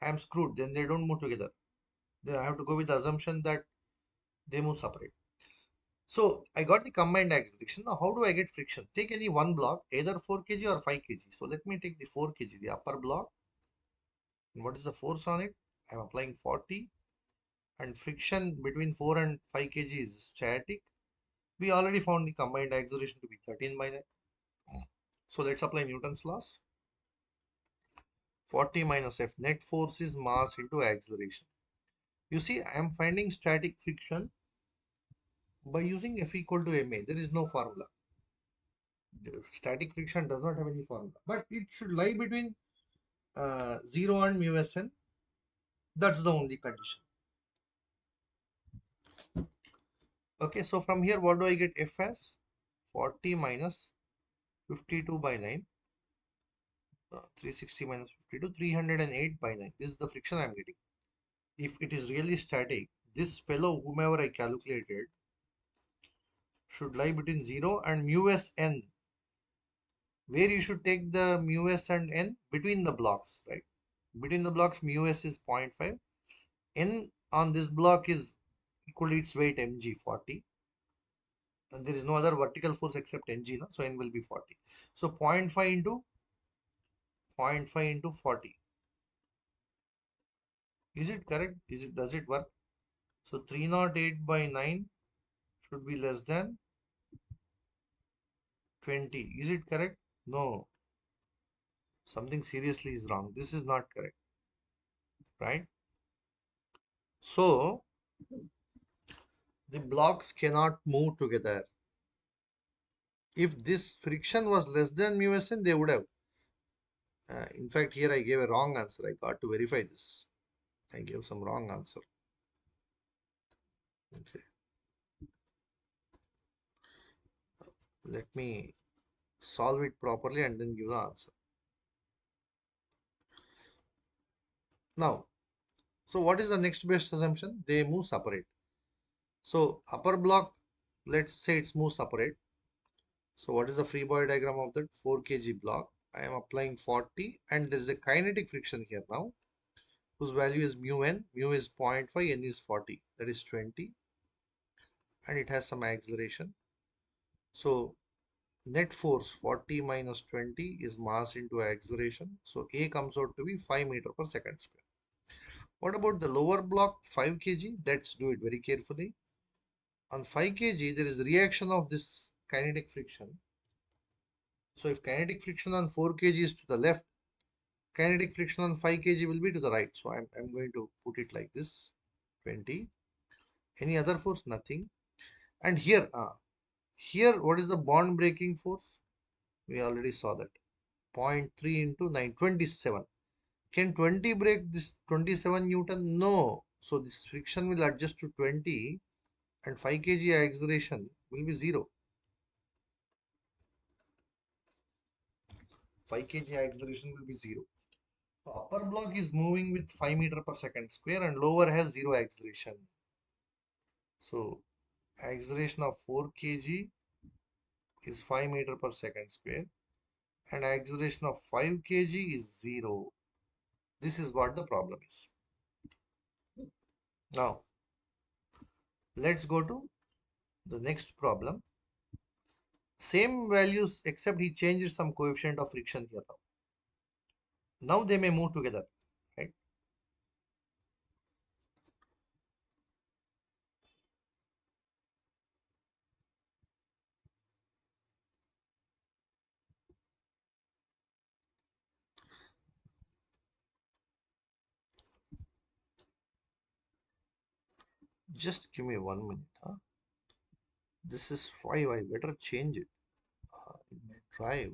I am screwed. Then they don't move together. Then I have to go with the assumption that they move separate. So I got the combined acceleration. Now how do I get friction? Take any one block, either 4 kg or 5 kg. So let me take the 4 kg, the upper block. And what is the force on it? I am applying 40. And friction between 4 and 5 kg is static. We already found the combined acceleration to be 13 by 9. So let's apply Newton's laws. 40 minus F, net force is mass into acceleration. You see, I am finding static friction by using F equal to ma. There is no formula. The static friction does not have any formula, but it should lie between 0 and mu s n. That's the only condition. Okay, so from here, what do I get F as? 40 minus 52 by 9. 360 minus 52, 308 by 9. This is the friction I am getting. If it is really static, this fellow, whomever I calculated, should lie between 0 and mu s n, where you should take the mu s and n between the blocks, right? Between the blocks, mu s is 0.5. N on this block is equal to its weight mg, 40. And there is no other vertical force except mg, no? So n will be 40. So 0.5 into 0.5 into 40. Is it correct? Does it work? So 308 by 9 should be less than 20. Is it correct? No. Something seriously is wrong. This is not correct, right? So the blocks cannot move together. If this friction was less than mu s n, they would have. In fact, here I gave a wrong answer. I got to verify this. I gave some wrong answer. Okay. Let me solve it properly and then give the answer. Now, so what is the next best assumption? They move separate. So upper block, let's say it's move separate. So what is the free body diagram of that 4 kg block? I am applying 40 and there is a kinetic friction here now, whose value is mu n. Mu is 0.5, n is 40, that is 20, and it has some acceleration. So net force 40 minus 20 is mass into acceleration. So A comes out to be 5 meter per second square. What about the lower block 5 kg? Let's do it very carefully. On 5 kg, there is reaction of this kinetic friction. So if kinetic friction on 4 kg is to the left, kinetic friction on 5 kg will be to the right. So I'm going to put it like this, 20. Any other force? Nothing. And here, what is the bond breaking force? We already saw that. 0.3 into 9, 27. Can 20 break this 27 Newton? No. So this friction will adjust to 20 and 5 kg acceleration will be 0. 5 kg acceleration will be 0. So upper block is moving with 5 meter per second square and lower has 0 acceleration. So acceleration of 4 kg is 5 meter per second square and acceleration of 5 kg is 0. This is what the problem is. Now let's go to the next problem. Same values except he changes some coefficient of friction here now. Now they may move together, right? Just give me 1 minute. Huh? This is 5. I better change it. In my drive.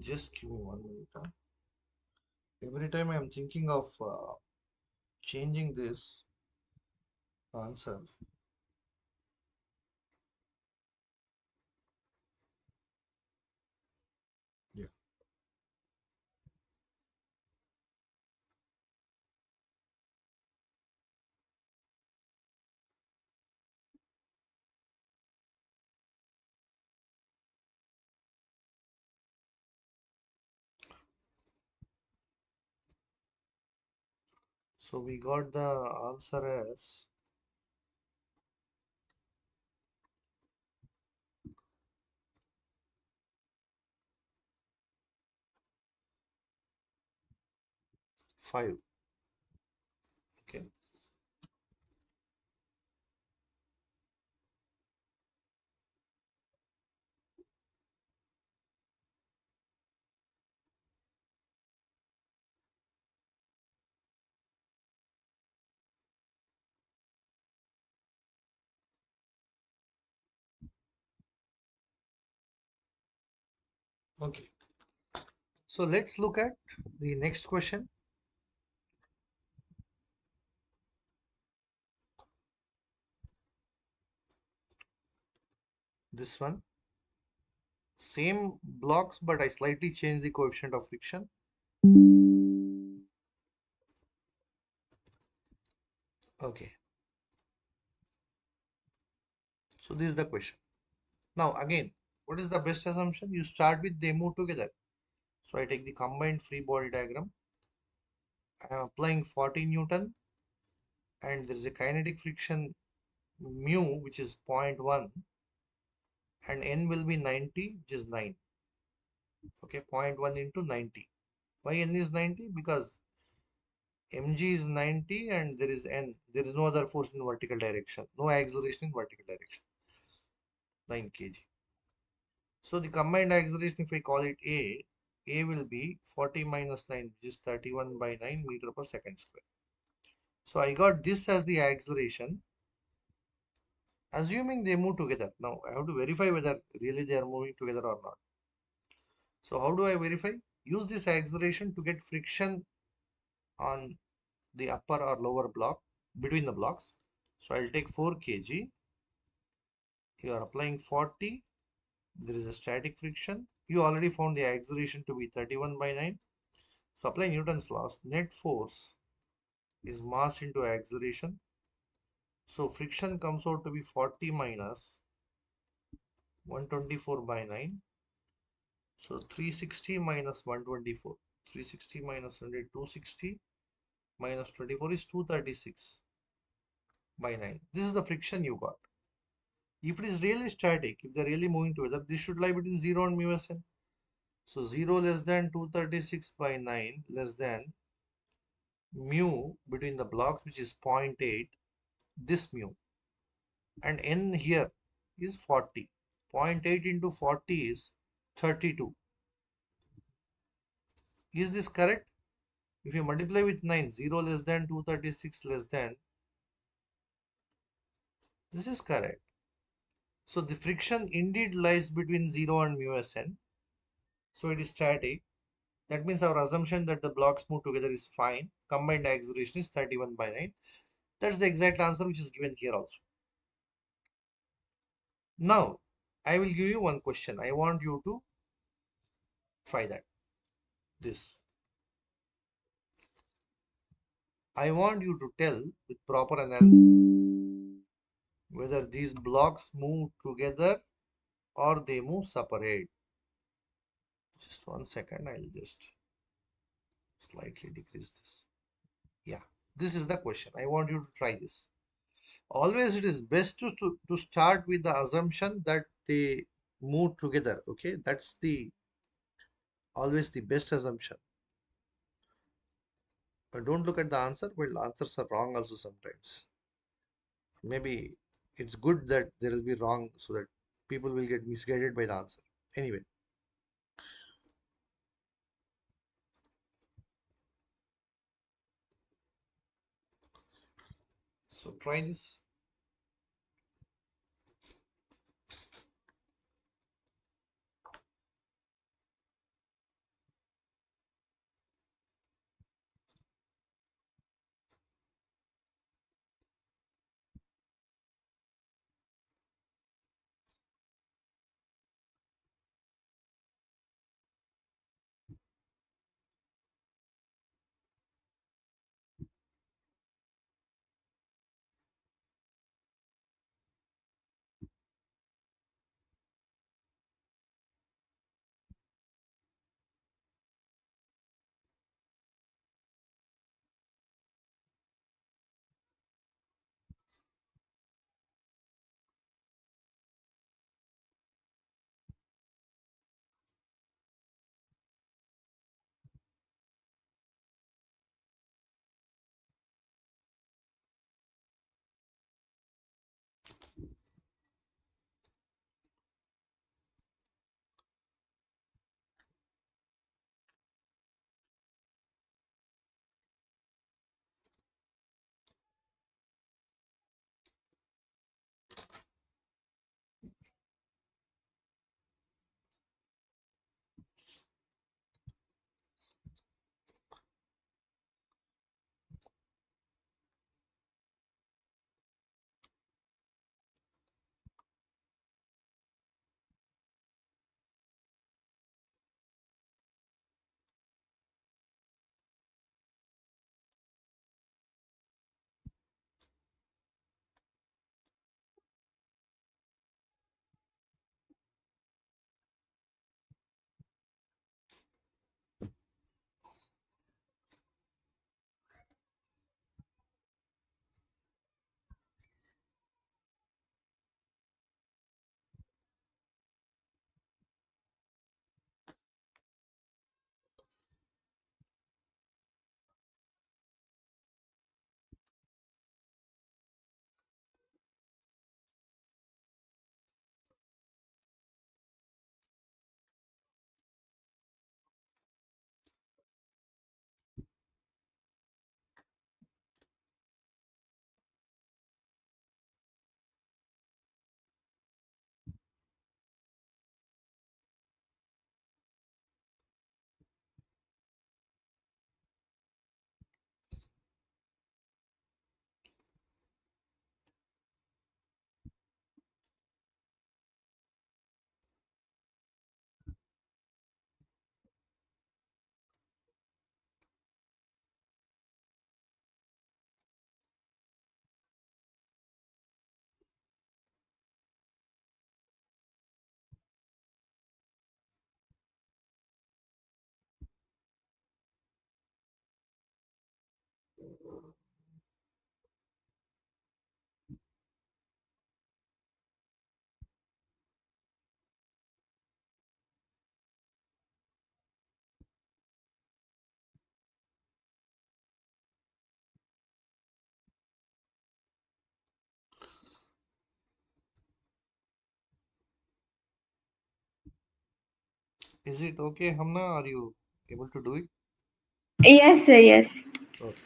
Just give me 1 minute. Every time I'm thinking of changing this answer. Yeah. So we got the answer as five. Okay. Okay. So let's look at the next question. This one. Same blocks, but I slightly changed the coefficient of friction. Okay. So this is the question. Now again, what is the best assumption? You start with they move together. So I take the combined free body diagram. I am applying 40 Newton and there is a kinetic friction mu which is 0.1 and n will be 90 which is 9. Okay, 0.1 into 90. Why n is 90? Because mg is 90 and there is n. There is no other force in vertical direction. No acceleration in vertical direction. 9 kg. So the combined acceleration, if I call it A will be 40 minus 9, which is 31 by 9 meter per second square. So I got this as the acceleration, assuming they move together. Now I have to verify whether really they are moving together or not. So how do I verify? Use this acceleration to get friction on the upper or lower block between the blocks. So I'll take 4 kg. You are applying 40. There is a static friction. You already found the acceleration to be 31 by 9. So apply Newton's laws. Net force is mass into acceleration. So friction comes out to be 40 minus 124 by 9. So 360 minus 124. 360 minus 100, 260 minus 24 is 236 by 9. This is the friction you got. If it is really static, if they are really moving together, this should lie between 0 and mu s n. So 0 less than 236 by 9 less than mu between the blocks, which is 0.8, this mu, and n here is 40. 0.8 into 40 is 32. Is this correct? If you multiply with 9, 0 less than 236 less than, this is correct. So the friction indeed lies between 0 and mu s n. So it is static. That means our assumption that the blocks move together is fine. Combined acceleration is 31 by 9. That's the exact answer which is given here also. Now, I will give you one question. I want you to try that. This. I want you to tell with proper analysis whether these blocks move together or they move separate. Just 1 second. I'll just slightly decrease this. Yeah, this is the question. I want you to try this. Always it is best to start with the assumption that they move together. Okay, that's the always the best assumption. Don't look at the answer. Well, answers are wrong also sometimes. Maybe it's good that there will be wrong so that people will get misguided by the answer. Anyway, so try this. Is it okay, Hamna? Are you able to do it? Yes, sir. Yes. Okay.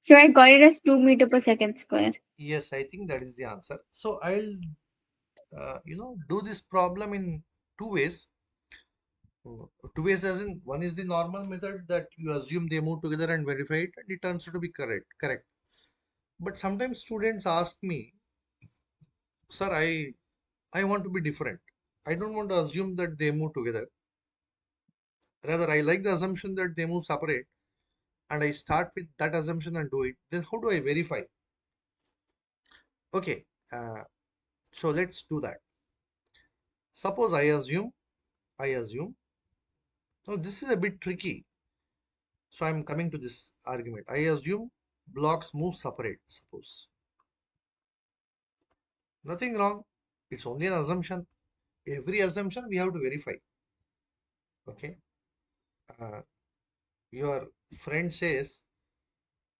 So I got it as 2 meter per second square. Yes, I think that is the answer. So I'll, do this problem in two ways. Two ways as in one is the normal method that you assume they move together and verify it, and it turns out to be correct. Correct. But sometimes students ask me, sir, I want to be different. I don't want to assume that they move together. Rather, I like the assumption that they move separate, and I start with that assumption and do it. Then how do I verify? Okay, so let's do that. Suppose I assume. Now this is a bit tricky. So I'm coming to this argument. I assume blocks move separate. Suppose nothing wrong. It's only an assumption. Every assumption we have to verify. Okay. Uh, your friend says,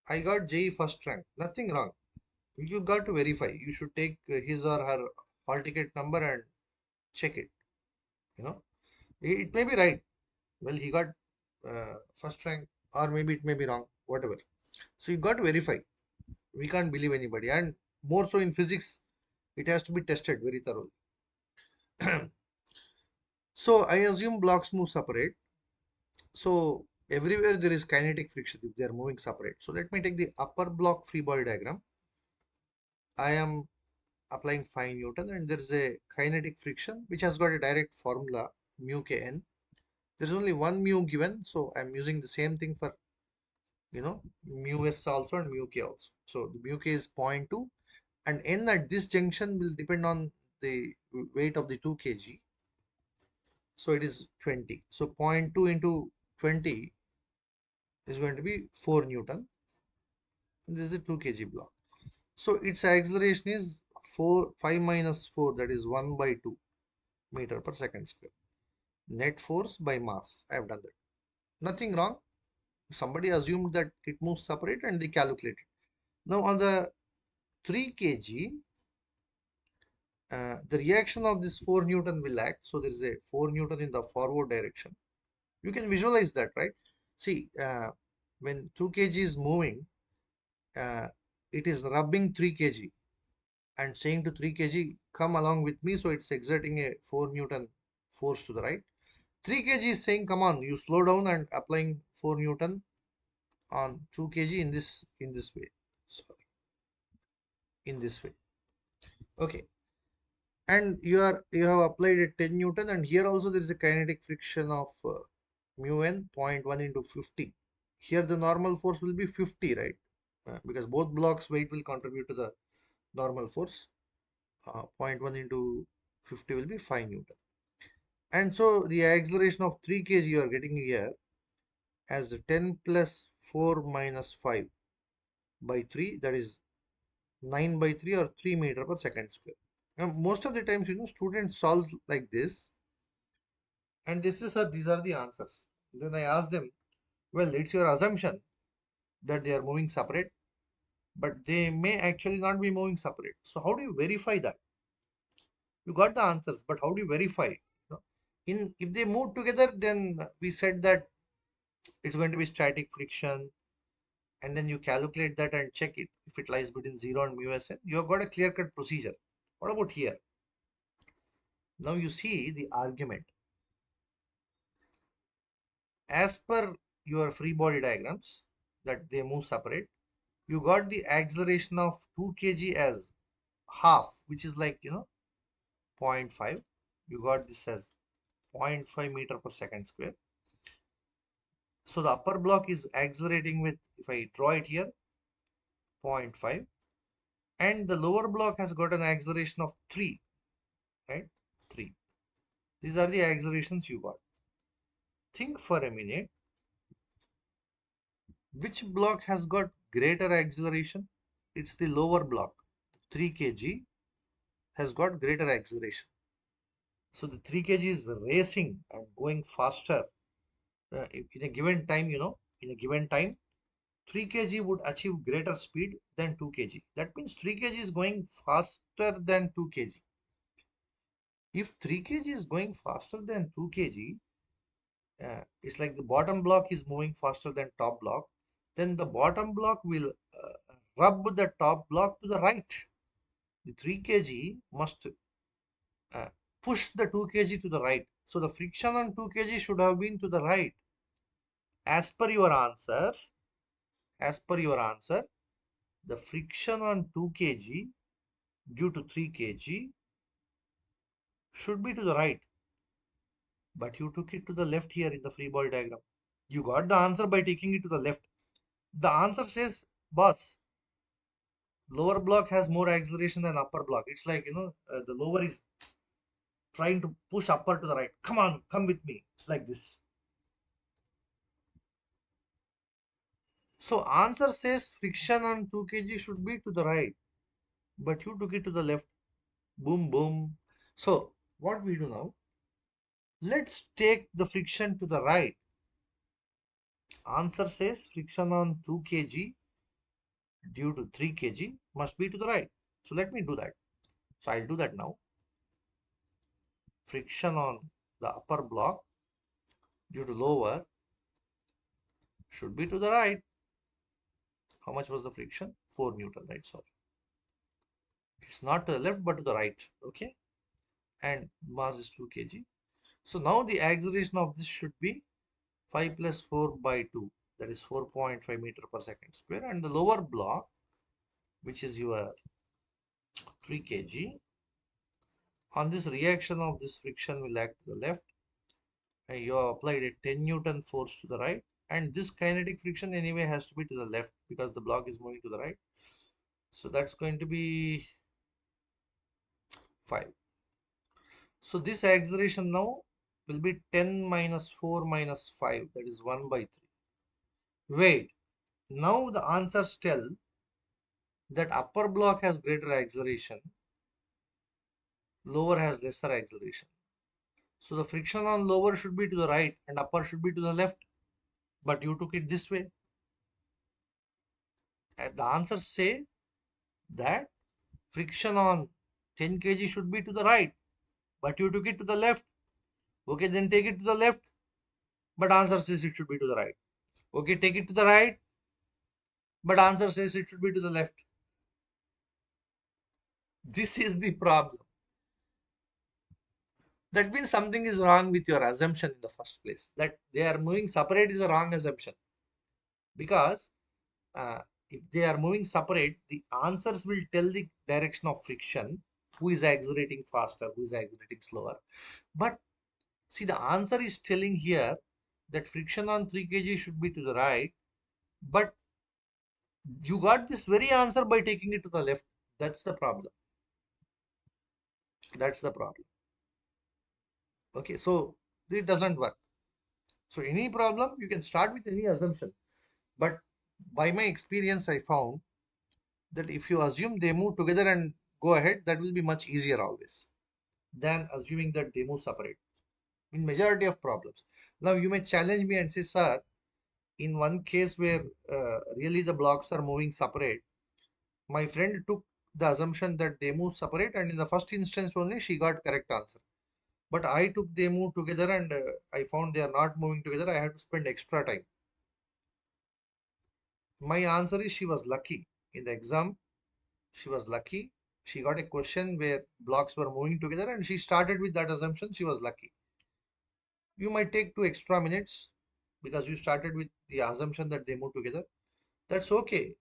I got JE first rank. Nothing wrong. You got to verify. You should take his or her hall ticket number and check it. You know, it may be right. Well, he got first rank, or maybe it may be wrong. Whatever. So you got to verify. We can't believe anybody, and more so in physics, it has to be tested very thoroughly. So I assume blocks move separate. So everywhere there is kinetic friction if they are moving separate. So let me take the upper block free body diagram. I am applying 5 Newton and there is a kinetic friction which has got a direct formula mu kn. There is only one mu given, so I'm using the same thing for mu s also and mu k also. So the mu k is 0.2 and n at this junction will depend on the weight of the 2 kg. So it is 20. So 0.2 into 20 is going to be 4 Newton. And this is the 2 kg block. So its acceleration is 5 minus 4, that is 1 by 2 meter per second square. Net force by mass. I have done that. Nothing wrong. Somebody assumed that it moves separate and they calculated. Now on the 3 kg, the reaction of this 4 Newton will act. So there is a 4 Newton in the forward direction. You can visualize that, right? See, when 2 kg is moving, it is rubbing 3 kg and saying to 3 kg, come along with me. So it's exerting a 4 Newton force to the right. 3 kg is saying, come on, you slow down, and applying 4 Newton on 2 kg in this way. Sorry, in this way. Okay. And you have applied a 10 Newton, and here also there is a kinetic friction of mu n 0.1 into 50. Here the normal force will be 50, right? Because both blocks weight will contribute to the normal force. 0.1 into 50 will be 5 Newton. And so the acceleration of 3 kg you are getting here as 10 plus 4 minus 5 by 3, that is 9 by 3 or 3 meter per second square. Now, most of the times, students solve like this, and these are the answers. Then I ask them, well, it's your assumption that they are moving separate, but they may actually not be moving separate. So how do you verify that? You got the answers, but how do you verify it? In if they move together, then we said that it's going to be static friction, and then you calculate that and check it. If it lies between 0 and mu s n, you have got a clear-cut procedure. What about here? Now you see the argument. As per your free body diagrams, that they move separate, you got the acceleration of 2 kg as half, which is like, 0.5. You got this as 0.5 meter per second square. So the upper block is accelerating with, if I draw it here, 0.5. And the lower block has got an acceleration of 3, right? 3. These are the accelerations you got. Think for a minute. Which block has got greater acceleration? It's the lower block. 3 kg has got greater acceleration. So the 3 kg is racing and going faster. In a given time, in a given time, 3 kg would achieve greater speed than 2 kg. That means 3 kg is going faster than 2 kg. If 3 kg is going faster than 2 kg, it's like the bottom block is moving faster than top block, then the bottom block will rub the top block to the right. The 3 kg must push the 2 kg to the right. So the friction on 2 kg should have been to the right. As per your answer, the friction on 2 kg due to 3 kg should be to the right, but you took it to the left here in the free body diagram. You got the answer by taking it to the left. The answer says, boss, lower block has more acceleration than upper block. It's like, the lower is trying to push upper to the right. Come on, come with me, like this. So answer says friction on 2 kg should be to the right, but you took it to the left. Boom, boom. So what we do now, let's take the friction to the right. Answer says friction on 2 kg due to 3 kg must be to the right. So let me do that. So I'll do that now. Friction on the upper block due to lower should be to the right. How much was the friction? 4 Newton, right? Sorry. It's not to the left but to the right. Okay. And mass is 2 kg. So now the acceleration of this should be 5 plus 4 by 2. That is 4.5 meter per second square. And the lower block, which is your 3 kg, on this reaction of this friction will act to the left. And you have applied a 10 Newton force to the right. And this kinetic friction anyway has to be to the left because the block is moving to the right. So that's going to be 5. So this acceleration now will be 10 minus 4 minus 5, that is 1 by 3. Wait, now the answers tell that upper block has greater acceleration, lower has lesser acceleration. So the friction on lower should be to the right and upper should be to the left, but you took it this way. And the answers say that friction on 10 kg should be to the right, but you took it to the left. Okay, then take it to the left, but answer says it should be to the right. Okay, take it to the right, but answer says it should be to the left. This is the problem. That means something is wrong with your assumption in the first place. That they are moving separate is a wrong assumption. Because if they are moving separate, the answers will tell the direction of friction, who is accelerating faster, who is accelerating slower. But see, the answer is telling here that friction on 3 kg should be to the right, but you got this very answer by taking it to the left. That's the problem. That's the problem. Okay, so it doesn't work. So any problem, you can start with any assumption. But by my experience, I found that if you assume they move together and go ahead, that will be much easier always than assuming that they move separate in majority of problems. Now you may challenge me and say, sir, in one case where really the blocks are moving separate, my friend took the assumption that they move separate and in the first instance only she got correct answer. But I took they move together and I found they are not moving together. I had to spend extra time. My answer is she was lucky. In the exam, she was lucky. She got a question where blocks were moving together and she started with that assumption. She was lucky. You might take 2 extra minutes because you started with the assumption that they move together. That's okay.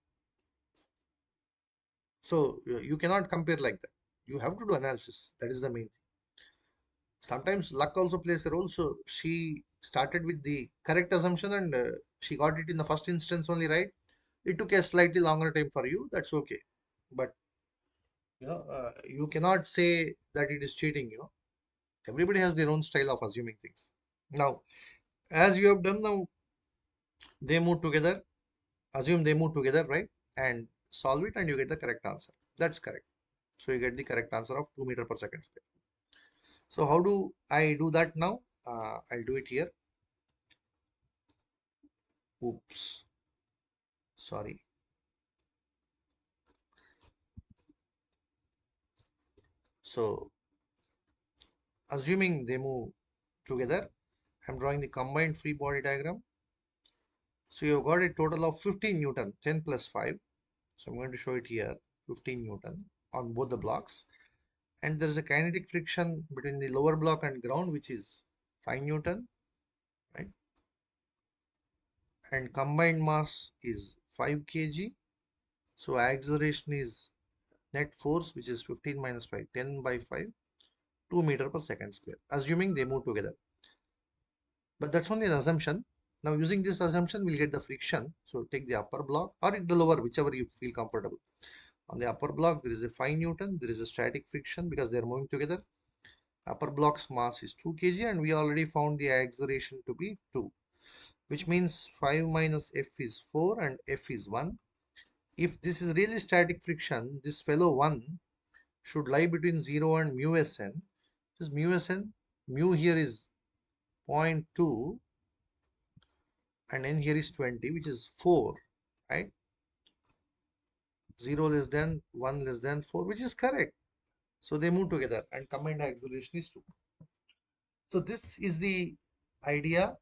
So you cannot compare like that. You have to do analysis. That is the main thing. Sometimes luck also plays a role. So she started with the correct assumption and she got it in the first instance only, right? It took a slightly longer time for you. That's okay. But you cannot say that it is cheating. Everybody has their own style of assuming things. Now, as you have done now, they move together. Assume they move together, right? And solve it, and you get the correct answer. That's correct. So you get the correct answer of 2 meter per second square. So how do I do that now? I'll do it here. Oops. Sorry. So assuming they move together, I'm drawing the combined free body diagram. So you've got a total of 15 Newton, 10 plus 5. So I'm going to show it here, 15 Newton on both the blocks. And there is a kinetic friction between the lower block and ground, which is 5 Newton, right? And combined mass is 5 kg. So acceleration is net force, which is 15 minus 5, 10 by 5, 2 meter per second square, assuming they move together. But that's only an assumption. Now using this assumption, we'll get the friction. So take the upper block or the lower, whichever you feel comfortable. On the upper block, there is a 5 Newton. There is a static friction because they are moving together. Upper block's mass is 2 kg and we already found the acceleration to be 2, which means 5 minus F is 4 and F is 1. If this is really static friction, this fellow 1 should lie between 0 and mu Sn. This mu Sn, mu here is 0.2 and n here is 20, which is 4, right? 0 less than 1 less than 4, which is correct. So they move together and combined acceleration is 2. So this is the idea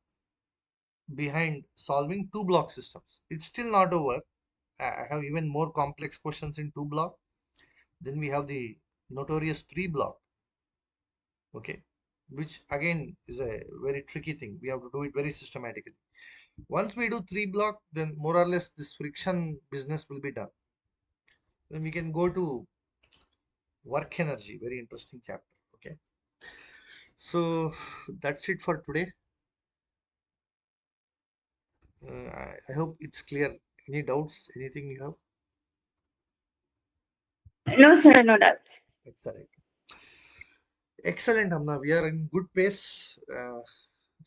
behind solving two block systems. It's still not over. I have even more complex questions in 2 block. Then we have the notorious 3 block, okay, which again is a very tricky thing. We have to do it very systematically. Once we do 3 block, then more or less this friction business will be done. Then we can go to work energy, very interesting chapter. Okay, so that's it for today. I hope it's clear. Any doubts? Anything you have? No, sir, no doubts. Excellent. Excellent, Amna. We are in good pace.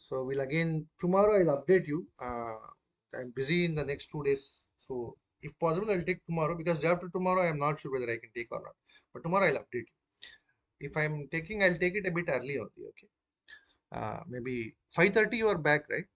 So we'll again tomorrow. I'll update you. I'm busy in the next 2 days, so if possible, I'll take tomorrow because day after tomorrow, I'm not sure whether I can take or not. But tomorrow I'll update you. If I'm taking, I'll take it a bit early only. Okay. Maybe 5:30. You are back, right?